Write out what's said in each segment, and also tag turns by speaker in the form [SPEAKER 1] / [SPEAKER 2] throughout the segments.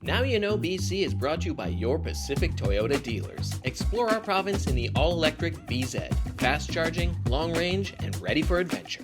[SPEAKER 1] Now You Know BC is brought to you by your Pacific Toyota dealers. Explore our province in the all-electric BZ. Fast charging, long range, and ready for adventure.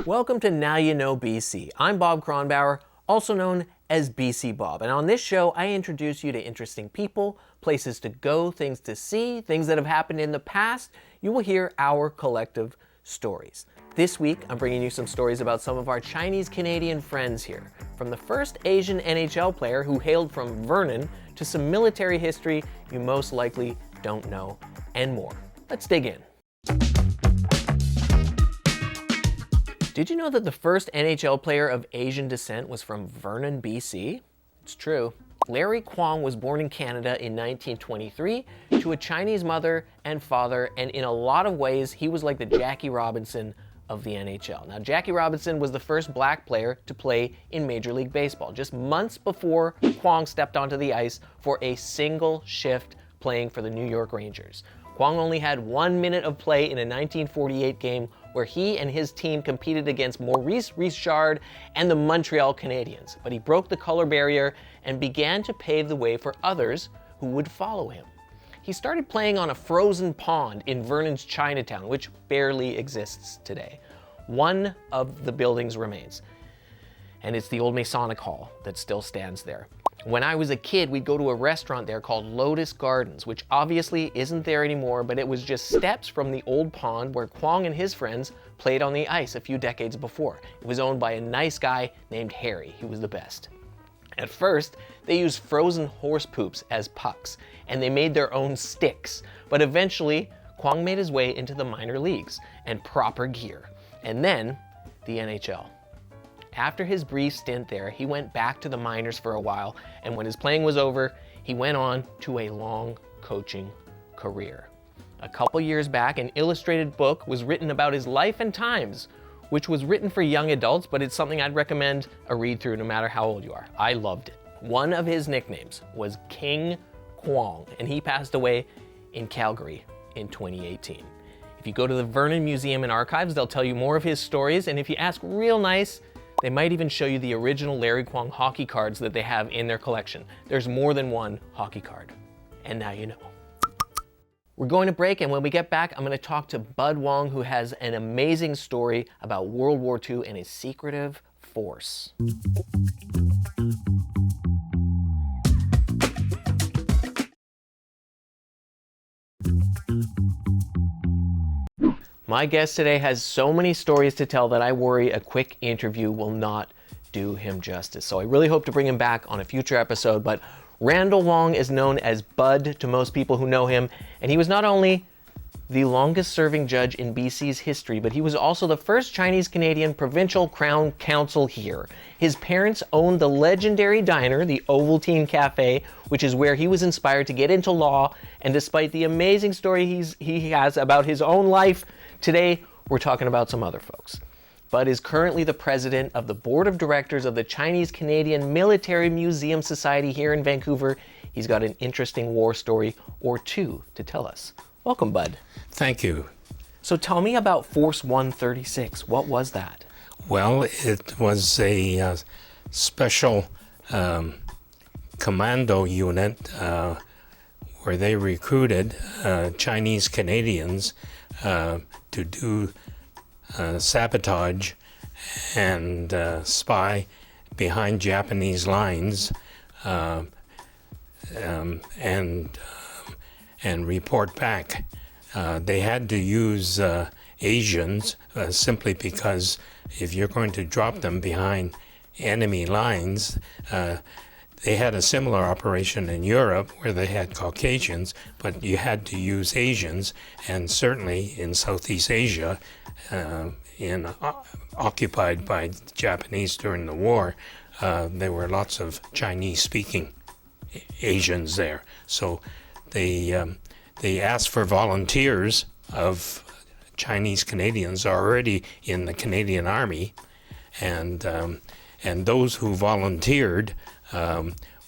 [SPEAKER 1] Welcome to Now You Know BC. I'm Bob Kronbauer, also known as BC Bob. And on this show, I introduce you to interesting people, places to go, things to see, things that have happened in the past. You will hear our collective stories. This week, I'm bringing you some stories about some of our Chinese-Canadian friends here. From the first Asian NHL player who hailed from Vernon to some military history you most likely don't know, and more. Let's dig in. Did you know that the first NHL player of Asian descent was from Vernon, BC? It's true. Larry Wong was born in Canada in 1923 to a Chinese mother and father, and in a lot of ways, he was like the Jackie Robinson of the NHL. Now, Jackie Robinson was the first black player to play in Major League Baseball, just months before Wong stepped onto the ice for a single shift playing for the New York Rangers. Wong only had 1 minute of play in a 1948 game where he and his team competed against Maurice Richard and the Montreal Canadiens. But he broke the color barrier and began to pave the way for others who would follow him. He started playing on a frozen pond in Vernon's Chinatown, which barely exists today. One of the buildings remains, and it's the old Masonic Hall that still stands there. When I was a kid, we'd go to a restaurant there called Lotus Gardens, which obviously isn't there anymore, but it was just steps from the old pond where Wong and his friends played on the ice a few decades before. It was owned by a nice guy named Harry. He was the best. At first, they used frozen horse poops as pucks, and they made their own sticks. But eventually, Wong made his way into the minor leagues and proper gear, and then the NHL. After his brief stint there, he went back to the minors for a while, and when his playing was over, he went on to a long coaching career. A couple years back, an illustrated book was written about his life and times, which was written for young adults, but it's something I'd recommend a read through no matter how old you are. I loved it. One of his nicknames was King Wong, and he passed away in Calgary in 2018. If you go to the Vernon Museum and Archives, they'll tell you more of his stories, and if you ask real nice, they might even show you the original Larry Wong hockey cards that they have in their collection. There's more than one hockey card. And now you know. We're going to break, and when we get back, I'm going to talk to Bud Wong, who has an amazing story about World War II and his secretive force. My guest today has so many stories to tell that I worry a quick interview will not do him justice. So I really hope to bring him back on a future episode, but Randall Wong is known as Bud to most people who know him, and he was not only the longest serving judge in BC's history, but he was also the first Chinese-Canadian provincial crown counsel here. His parents owned the legendary diner, the Ovaltine Cafe, which is where he was inspired to get into law, and despite the amazing story he has about his own life, today, we're talking about some other folks. Bud is currently the president of the board of directors of the Chinese-Canadian Military Museum Society here in Vancouver. He's got an interesting war story or two to tell us. Welcome, Bud.
[SPEAKER 2] Thank you.
[SPEAKER 1] So tell me about Force 136. What was that?
[SPEAKER 2] Well, it was a special commando unit where they recruited Chinese Canadians to do sabotage and spy behind Japanese lines and report back. They had to use Asians simply because if you're going to drop them behind enemy lines, they had a similar operation in Europe where they had Caucasians, but you had to use Asians, and certainly in Southeast Asia, occupied by Japanese during the war, there were lots of Chinese-speaking Asians there. So they asked for volunteers of Chinese Canadians already in the Canadian Army, and those who volunteered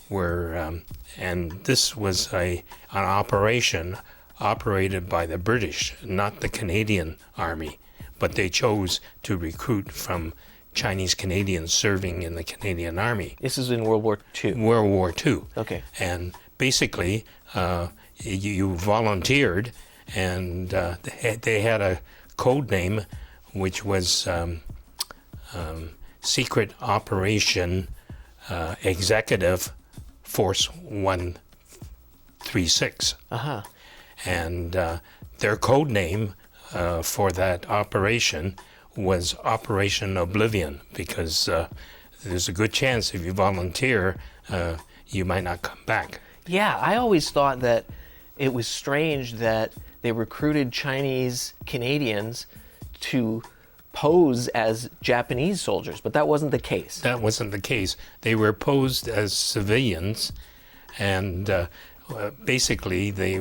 [SPEAKER 2] were, and this was an operation operated by the British, not the Canadian Army, but they chose to recruit from Chinese Canadians serving in the Canadian Army.
[SPEAKER 1] This is in World War II.
[SPEAKER 2] World War II.
[SPEAKER 1] Okay.
[SPEAKER 2] And basically, you volunteered, and they had a code name, which was Secret Operation Executive Force 136.
[SPEAKER 1] Uh-huh.
[SPEAKER 2] And their code name for that operation was Operation Oblivion, because there's a good chance if you volunteer, you might not come back.
[SPEAKER 1] Yeah, I always thought that it was strange that they recruited Chinese Canadians to pose as Japanese soldiers, but that wasn't the case.
[SPEAKER 2] That wasn't the case. They were posed as civilians, and basically they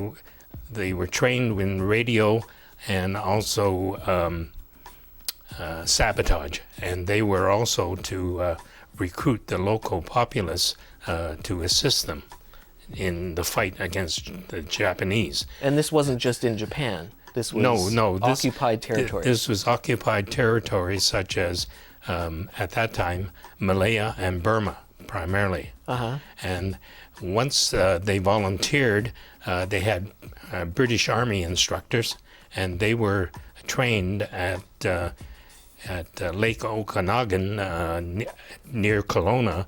[SPEAKER 2] were trained in radio and also sabotage, and they were also to recruit the local populace to assist them in the fight against the Japanese.
[SPEAKER 1] And this wasn't just in Japan. This was occupied territory.
[SPEAKER 2] This was occupied territory, such as, at that time, Malaya and Burma, primarily.
[SPEAKER 1] Uh-huh.
[SPEAKER 2] And once they volunteered, they had British Army instructors, and they were trained at Lake Okanagan near Kelowna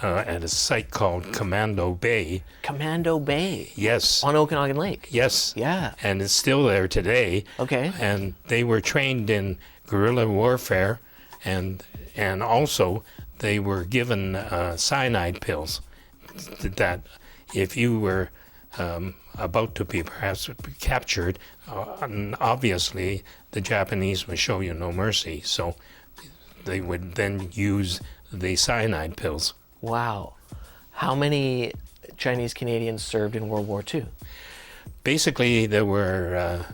[SPEAKER 2] at a site called Commando Bay.
[SPEAKER 1] Commando Bay?
[SPEAKER 2] Yes.
[SPEAKER 1] On Okanagan Lake?
[SPEAKER 2] Yes.
[SPEAKER 1] Yeah.
[SPEAKER 2] And it's still there today.
[SPEAKER 1] Okay.
[SPEAKER 2] And they were trained in guerrilla warfare, and also they were given cyanide pills that if you were about to be perhaps captured, obviously the Japanese would show you no mercy. So they would then use the cyanide pills.
[SPEAKER 1] Wow. How many Chinese Canadians served in World War II?
[SPEAKER 2] Basically, there were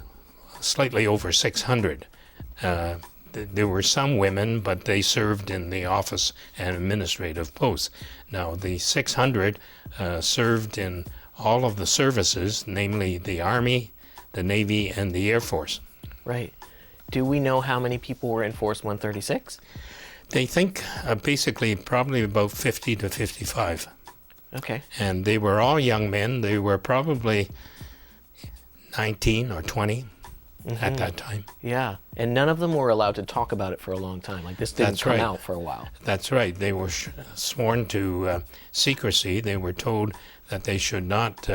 [SPEAKER 2] slightly over 600. There were some women, but they served in the office and administrative posts. Now, the 600 served in all of the services, namely the Army, the Navy, and the Air Force.
[SPEAKER 1] Right. Do we know how many people were in Force 136?
[SPEAKER 2] They think basically probably about 50 to 55.
[SPEAKER 1] Okay.
[SPEAKER 2] And they were all young men. They were probably 19 or 20 at that time.
[SPEAKER 1] Yeah. And none of them were allowed to talk about it for a long time. Like this didn't come out for a while.
[SPEAKER 2] That's right. They were sworn to secrecy. They were told that they should not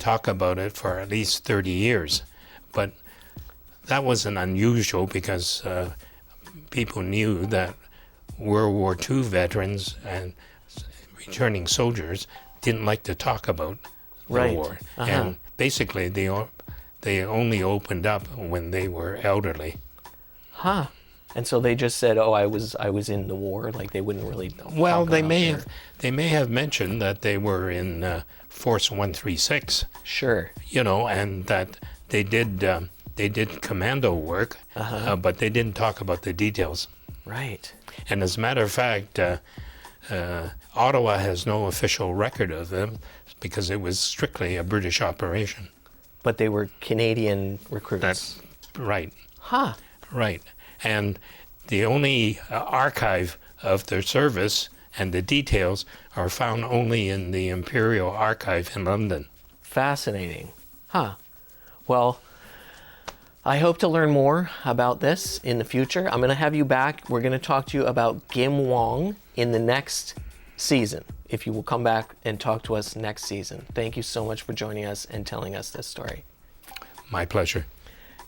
[SPEAKER 2] talk about it for at least 30 years. But that wasn't unusual because people knew that World War II veterans and returning soldiers didn't like to talk about the war.
[SPEAKER 1] Uh-huh.
[SPEAKER 2] And basically they only opened up when they were elderly.
[SPEAKER 1] Huh. And so they just said, "Oh, I was in the war." Like they wouldn't really.
[SPEAKER 2] Well, they may have mentioned that they were in Force 136.
[SPEAKER 1] Sure.
[SPEAKER 2] And that they did commando work, but they didn't talk about the details.
[SPEAKER 1] Right.
[SPEAKER 2] And as a matter of fact, Ottawa has no official record of them because it was strictly a British operation.
[SPEAKER 1] But they were Canadian recruits.
[SPEAKER 2] That's right.
[SPEAKER 1] Huh.
[SPEAKER 2] Right. And the only archive of their service and the details are found only in the Imperial Archive in London.
[SPEAKER 1] Fascinating. Huh. Well, I hope to learn more about this in the future. I'm going to have you back. We're going to talk to you about Gim Wong in the next season, if you will come back and talk to us next season. Thank you so much for joining us and telling us this story.
[SPEAKER 2] My pleasure.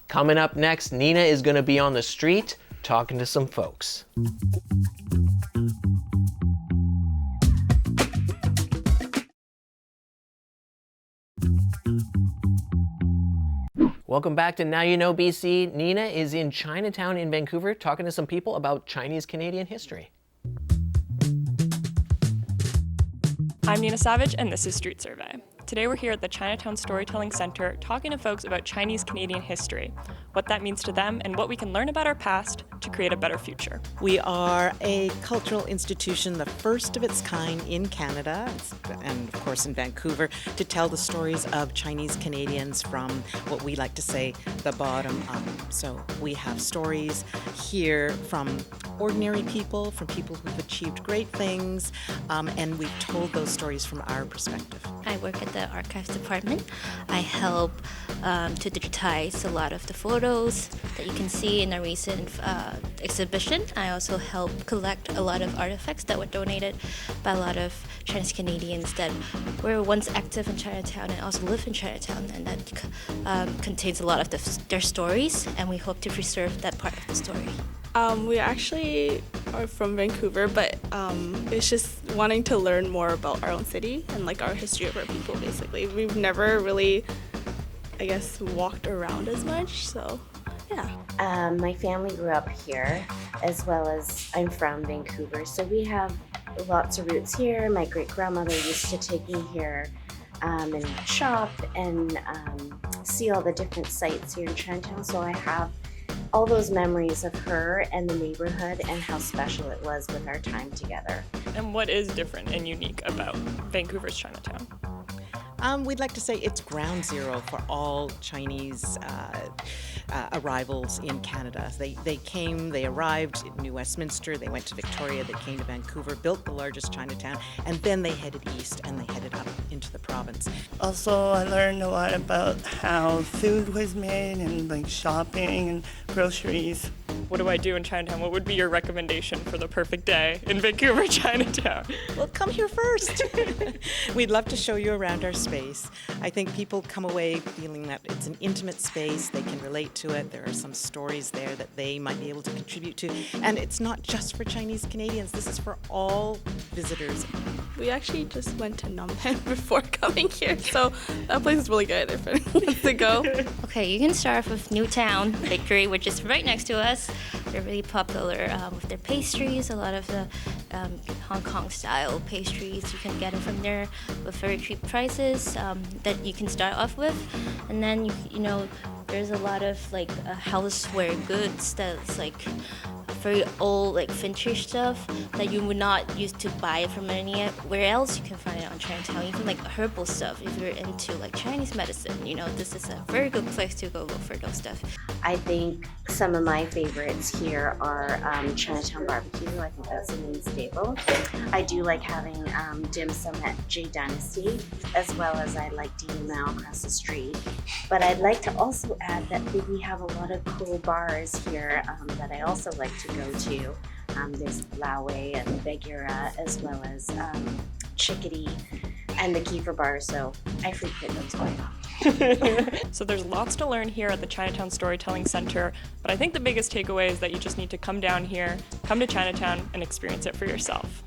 [SPEAKER 1] Coming up next, Neena is going to be on the street talking to some folks. Welcome back to Now You Know BC. Neena is in Chinatown in Vancouver talking to some people about Chinese Canadian history.
[SPEAKER 3] I'm Neena Savage, and this is Street Survey. Today we're here at the Chinatown Storytelling Centre talking to folks about Chinese Canadian history, what that means to them, and what we can learn about our past to create a better future.
[SPEAKER 4] We are a cultural institution, the first of its kind in Canada, and of course in Vancouver, to tell the stories of Chinese Canadians from what we like to say, the bottom up. So we have stories here from ordinary people, from people who've achieved great things, and we've told those stories from our perspective.
[SPEAKER 5] I work at the archives department. I help to digitize a lot of the photos that you can see in a recent exhibition. I also help collect a lot of artifacts that were donated by a lot of Chinese Canadians that were once active in Chinatown and also live in Chinatown, and that contains a lot of their stories, and we hope to preserve that part of the story.
[SPEAKER 6] We actually are from Vancouver, but it's just wanting to learn more about our own city and like our history of our people, basically. We've never really, I guess, walked around as much, so yeah.
[SPEAKER 7] My family grew up here, as well as I'm from Vancouver, so we have lots of roots here. My great-grandmother used to take me here and shop and see all the different sites here in Chinatown, so I have all those memories of her and the neighborhood and how special it was with our time together.
[SPEAKER 3] And what is different and unique about Vancouver's Chinatown?
[SPEAKER 4] We'd like to say it's ground zero for all Chinese arrivals in Canada. They came, they arrived in New Westminster, they went to Victoria, they came to Vancouver, built the largest Chinatown, and then they headed east and they headed up into the province.
[SPEAKER 8] Also, I learned a lot about how food was made and like shopping and groceries.
[SPEAKER 3] What do I do in Chinatown? What would be your recommendation for the perfect day in Vancouver, Chinatown?
[SPEAKER 4] Well, come here first. We'd love to show you around our space. I think people come away feeling that it's an intimate space, they can relate to it, there are some stories there that they might be able to contribute to, and it's not just for Chinese Canadians, this is for all visitors.
[SPEAKER 6] We actually just went to Phnom Penh before coming here, so that place is really good if anyone wants to go.
[SPEAKER 5] Okay, you can start off with Newtown Victory, which is right next to us. They're really popular with their pastries, a lot of the Hong Kong style pastries. You can get them from there with very cheap prices that you can start off with. And then, you know, there's a lot of like houseware goods that's like very old, like vintage stuff that you would not used to buy from anywhere else. You can find it on Chinatown. Even like herbal stuff. If you're into like Chinese medicine, you know, this is a very good place to go look for those stuff.
[SPEAKER 7] I think some of my favorites here are Chinatown barbecue. I think that's the main staple. I do like having dim sum at J Dynasty, as well as I like Dina Mao across the street. But I'd like to also add that we have a lot of cool bars here that I also like to go to. There's Laoway and Bagheera, as well as Chickadee and the Kiefer bar, so I frequent those quite often.
[SPEAKER 3] So there's lots to learn here at the Chinatown Storytelling Centre, but I think the biggest takeaway is that you just need to come down here, come to Chinatown, and experience it for yourself.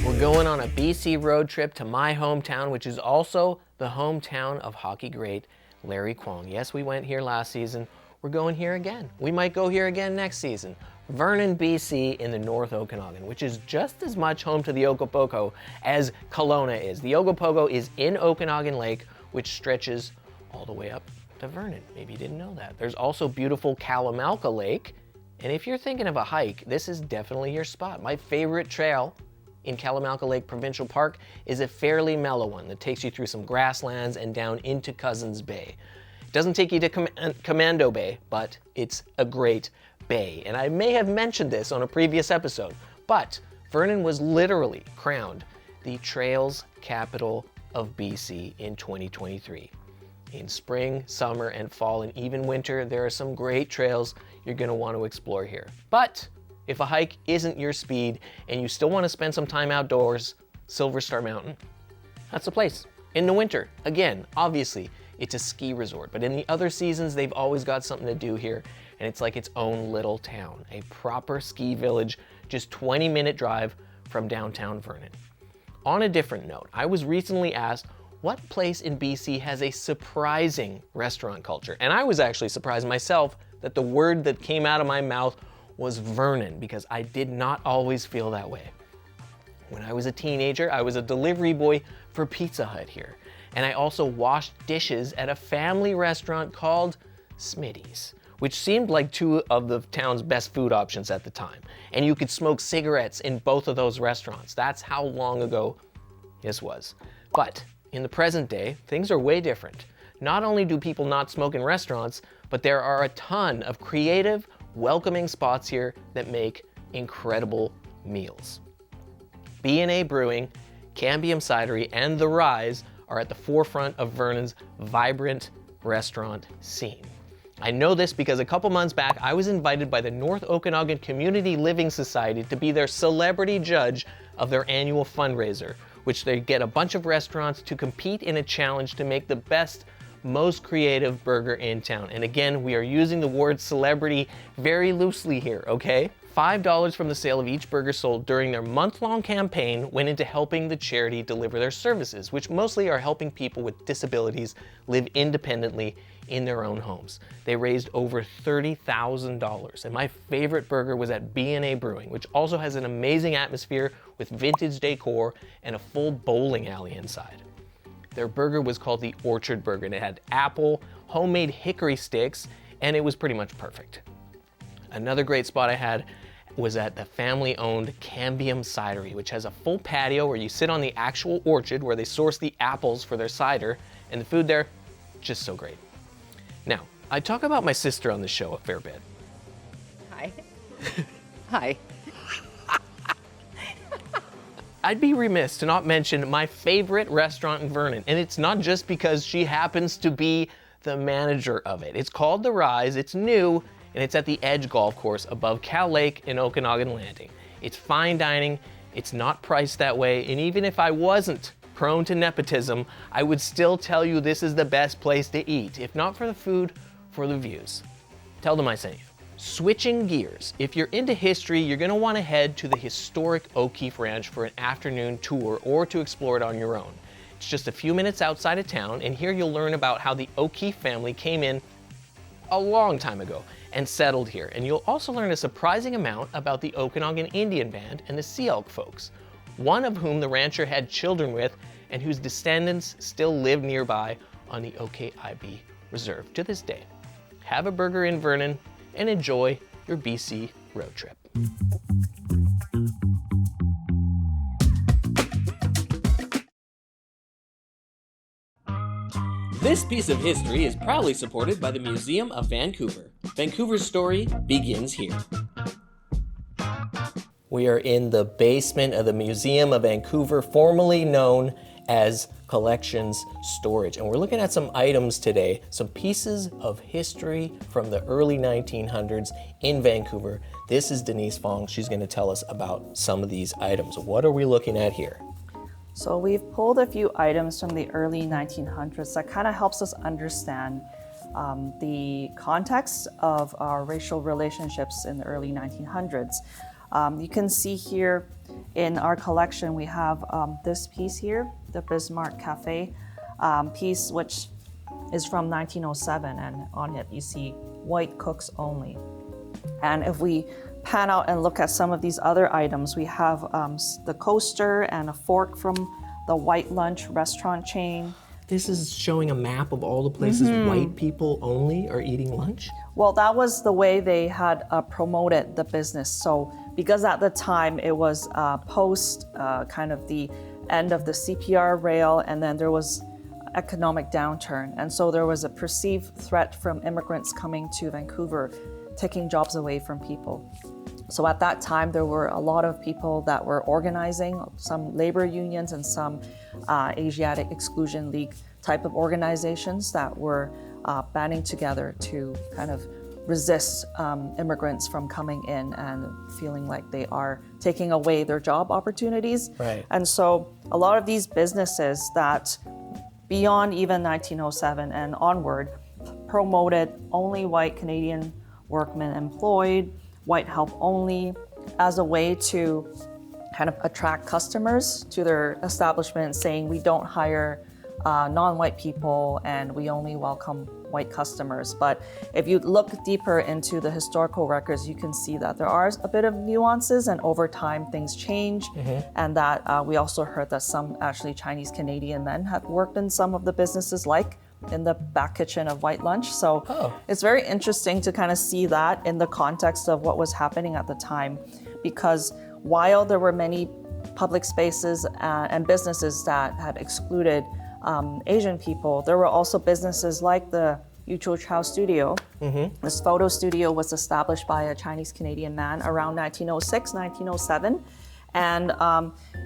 [SPEAKER 1] We're going on a BC road trip to my hometown, which is also the hometown of hockey great Larry Kwong. Yes, we went here last season. We're going here again. We might go here again next season. Vernon, BC in the North Okanagan, which is just as much home to the Ogopogo as Kelowna is. The Ogopogo is in Okanagan Lake, which stretches all the way up to Vernon. Maybe you didn't know that. There's also beautiful Kalamalka Lake, and if you're thinking of a hike, this is definitely your spot. My favorite trail in Kalamalka Lake Provincial Park is a fairly mellow one that takes you through some grasslands and down into Cousins Bay. It doesn't take you to Commando Bay, but it's a great bay. And I may have mentioned this on a previous episode, but Vernon was literally crowned the Trails Capital of BC in 2023. In spring, summer, and fall, and even winter, there are some great trails you're going to want to explore here. But if a hike isn't your speed and you still want to spend some time outdoors, Silver Star Mountain, that's the place. In the winter, again, obviously, it's a ski resort, but in the other seasons, they've always got something to do here, and it's like its own little town, a proper ski village, just 20-minute drive from downtown Vernon. On a different note, I was recently asked what place in BC has a surprising restaurant culture, and I was actually surprised myself that the word that came out of my mouth was Vernon, because I did not always feel that way. When I was a teenager, I was a delivery boy for Pizza Hut here. And I also washed dishes at a family restaurant called Smitty's, which seemed like two of the town's best food options at the time. And you could smoke cigarettes in both of those restaurants. That's how long ago this was. But in the present day, things are way different. Not only do people not smoke in restaurants, but there are a ton of creative, welcoming spots here that make incredible meals. B&A Brewing, Cambium Cidery, and The Rise are at the forefront of Vernon's vibrant restaurant scene. I know this because a couple months back, I was invited by the North Okanagan Community Living Society to be their celebrity judge of their annual fundraiser, which they get a bunch of restaurants to compete in a challenge to make the best, most creative burger in town. And again, we are using the word celebrity very loosely here, okay? $5 from the sale of each burger sold during their month-long campaign went into helping the charity deliver their services, which mostly are helping people with disabilities live independently in their own homes. They raised over $30,000, and my favorite burger was at B&A Brewing, which also has an amazing atmosphere with vintage decor and a full bowling alley inside. Their burger was called the Orchard Burger, and it had apple, homemade hickory sticks, and it was pretty much perfect. Another great spot I had was at the family-owned Cambium Cidery, which has a full patio where you sit on the actual orchard where they source the apples for their cider, and the food there, just so great. Now, I talk about my sister on the show a fair bit.
[SPEAKER 9] Hi. Hi.
[SPEAKER 1] I'd be remiss to not mention my favorite restaurant in Vernon, and it's not just because she happens to be the manager of it. It's called The Rise, it's new, and it's at the Edge Golf Course above Cal Lake in Okanagan Landing. It's fine dining, it's not priced that way, and even if I wasn't prone to nepotism, I would still tell you this is the best place to eat, if not for the food, for the views. Tell them I sent you. Switching gears, if you're into history, you're gonna wanna head to the historic O'Keefe Ranch for an afternoon tour or to explore it on your own. It's just a few minutes outside of town, and here you'll learn about how the O'Keefe family came in a long time ago and settled here. And you'll also learn a surprising amount about the Okanagan Indian Band and the Sea Elk folks, one of whom the rancher had children with and whose descendants still live nearby on the OKIB Reserve to this day. Have a burger in Vernon and enjoy your BC road trip. This piece of history is proudly supported by the Museum of Vancouver. Vancouver's story begins here. We are in the basement of the Museum of Vancouver, formerly known as Collections Storage. And we're looking at some items today, some pieces of history from the early 1900s in Vancouver. This is Denise Wong. She's going to tell us about some of these items. What are we looking at here?
[SPEAKER 10] So we've pulled a few items from the early 1900s that kind of helps us understand the context of our racial relationships in the early 1900s. You can see here in our collection, we have this piece here, the Bismarck Cafe piece, which is from 1907, and on it you see white cooks only. And if we pan out and look at some of these other items, we have the coaster and a fork from the White Lunch restaurant chain.
[SPEAKER 1] This is showing a map of all the places white people only are eating lunch?
[SPEAKER 10] Well, that was the way they had promoted the business. So because at the time it was post kind of the end of the CPR rail, and then there was economic downturn. And so there was a perceived threat from immigrants coming to Vancouver, taking jobs away from people. So at that time, there were a lot of people that were organizing, some labor unions and some Asiatic Exclusion League type of organizations that were banding together to kind of resist immigrants from coming in and feeling like they are taking away their job opportunities.
[SPEAKER 1] Right.
[SPEAKER 10] And so a lot of these businesses that beyond even 1907 and onward promoted only white Canadian workmen employed, white help only, as a way to kind of attract customers to their establishment, saying we don't hire non-white people and we only welcome white customers. But if you look deeper into the historical records, you can see that there are a bit of nuances, and over time things change. And that we also heard that some actually Chinese Canadian men had worked in some of the businesses, like in the back kitchen of White Lunch. So it's very interesting to kind of see that in the context of what was happening at the time, because while there were many public spaces and businesses that had excluded Asian people, there were also businesses like the Yucho Chow Studio. This photo studio was established by a Chinese Canadian man around 1906, 1907, and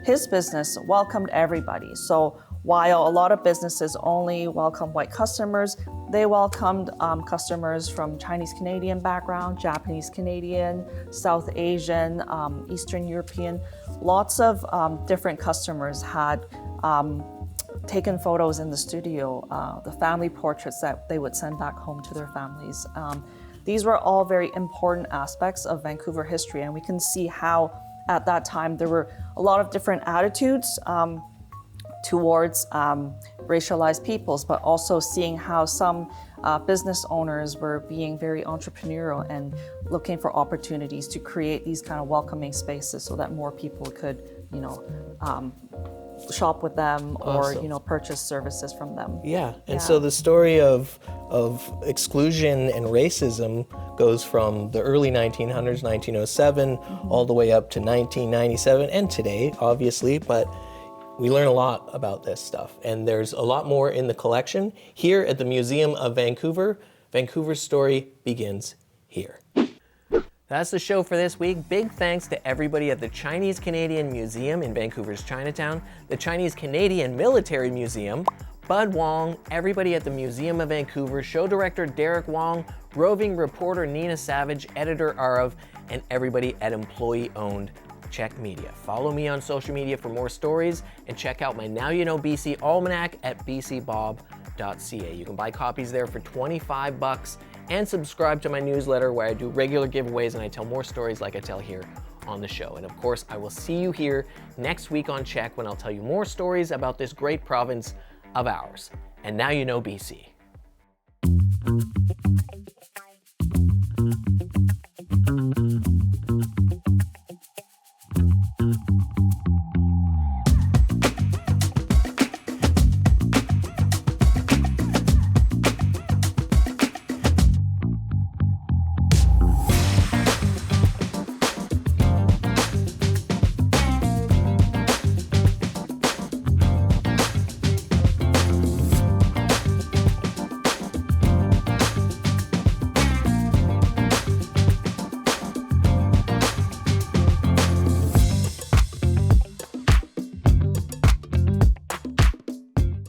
[SPEAKER 10] his business welcomed everybody. So while a lot of businesses only welcome white customers, they welcomed customers from Chinese Canadian background, Japanese Canadian, South Asian, Eastern European. Lots of different customers had taken photos in the studio, the family portraits that they would send back home to their families. These were all very important aspects of Vancouver history, and we can see how at that time there were a lot of different attitudes towards racialized peoples, but also seeing how some business owners were being very entrepreneurial and looking for opportunities to create these kind of welcoming spaces so that more people could, shop with them or, purchase services from them.
[SPEAKER 1] Yeah, and so the story of exclusion and racism goes from the early 1900s, 1907, all the way up to 1997 and today, obviously, but we learn a lot about this stuff, and there's a lot more in the collection here at the Museum of Vancouver. Vancouver's story begins here. That's the show for this week. Big thanks to everybody at the Chinese Canadian Museum in Vancouver's Chinatown, the Chinese Canadian Military Museum, Bud Wong, everybody at the Museum of Vancouver, show director Derek Wong, roving reporter Neena Savage, editor Arav, and everybody at employee-owned CHEK Media. Follow me on social media for more stories, and check out my Now You Know BC Almanac at bcbob.ca. You can buy copies there for $25 and subscribe to my newsletter where I do regular giveaways and I tell more stories like I tell here on the show. And of course, I will see you here next week on CHEK when I'll tell you more stories about this great province of ours. And now you know BC.